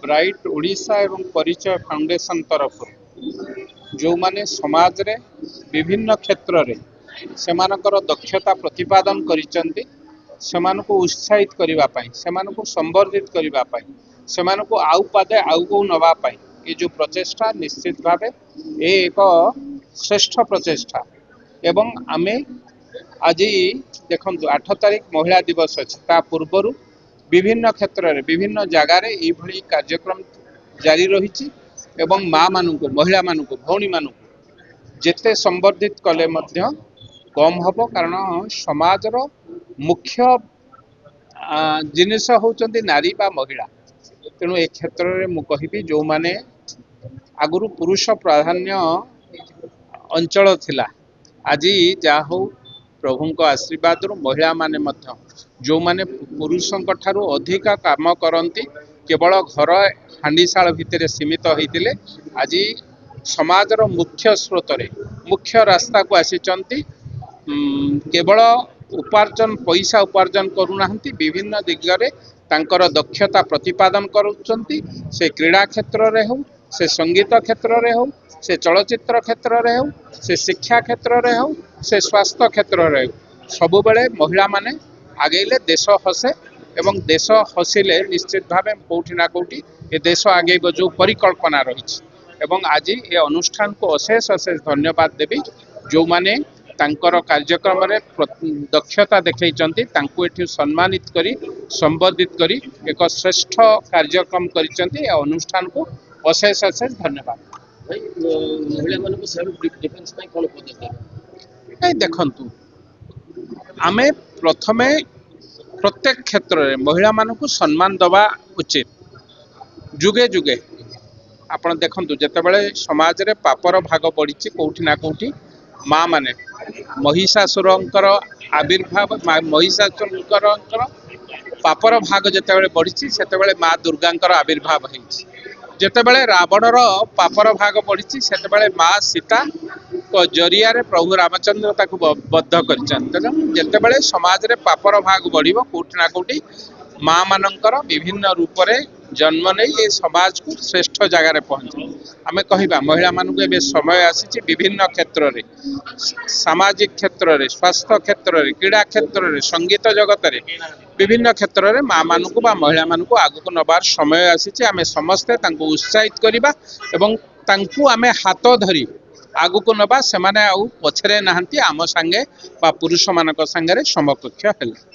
Bright Odisha एवं परिचय foundation तरफ जो माने समाज रे विभिन्न क्षेत्र रे सेमानकर दक्षता प्रतिपादन करिसेंती सेमानको उत्साहित करिवा पाई सेमानको संवर्धित करिवा पाई सेमानको आउ पादे आउ को नवा पाई ये जो प्रचेष्टा निश्चित भावे ए एक श्रेष्ठ प्रचेष्टा एवं आमे आज देखंतु 8 तारिख महिला दिवस अछि ता पूर्वरु विभिन्न क्षेत्र रे विभिन्न जगार ये भली कार्यक्रम जारी रही एवं माँ मानू महिला मानू भौणी मानू जेते संवर्धित कले मध्य कम हब कारण समाज रो मुख्य जिनिस होचंती नारी बा महिला तेणु ए क्षेत्र रे मु कहिबी जो माने आगुरु पुरुष प्राधान्य अंचल थिला आज जा हो प्रभु आशीर्वाद महिला माने मध्य जो माने पुरुषों ठारू अधिक काम करती केवल घर हांडीशाल भितर सीमित होते आज समाज रो मुख्य स्रोत रे मुख्य रास्ता को आसीचंती केवल उपार्जन पैसा उपार्जन करूना विभिन्न दिगरे तांकर दक्षता प्रतिपादन करुचंती से क्रीड़ा क्षेत्र रे हो से संगीत क्षेत्र रे हो से चलचित्र क्षेत्र रे हो से शिक्षा क्षेत्र रे हो से स्वास्थ्य क्षेत्र रे हो सबु बेले महिला माने आगेले देश हसे एवं देश हसिले निश्चित भावे कोठी ना कोठी ए देश आगे जो परिकल्पना रही एवं आज ये अनुष्ठान को अशेष अशेष धन्यवाद देवी जो माने तांकर कार्यक्रम रे दक्षता देखैचंती तांको एठी सम्मानित करी संबोधित करी एक श्रेष्ठ कार्यक्रम करिचंती ए अनुष्ठान को अशेष अशेष धन्यवाद महिला मान को सेल्फ डिफेंस में कोन पदक्षेप नहीं देखंतु आमे प्रथमे प्रत्येक क्षेत्र रे महिला मान को सम्मान दवा उचित जुगे जुगे आपण देखंतु जेतेबेले समाज रे पापर भाग बढ़ी कोठी ना कोठी माँ माने महिषासुरंकर आविर्भाव महिषासुरंकर पापर भाग जेतेबेले बढ़ी सेतेबेले माँ दुर्गांकर आविर्भाव होईछि जेतेबेले रावणर पापर भाग बढ़ी सेतेबेले माँ सीता को जरिया रे प्रभु रामचंद्र ताकू बद्ध करिछन जेतेबेले समाज रे पापर भाग बढ़िबो कोठी ना कोठी माँ मानकर विभिन्न रूप रे जन्म नहीं ये समाज को श्रेष्ठ जगार पहुंचे आमे कहिबा महिला मानू एबे समय आसी विभिन्न क्षेत्र रे सामाजिक क्षेत्र रे स्वास्थ्य क्षेत्र रे क्रीड़ा क्षेत्र रे संगीत जगत रे विभिन्न क्षेत्र रे माँ मानू को बा महिला मानू को आगु को नबार समय आसी आमे समस्ते तांको उत्साहित करिबा एवं तांको आमे हाथ धरी आगु को नबा से माने आउ पछरे नाहंती आम संगे बा पुरुष मानक संगे समकक्ष हेले।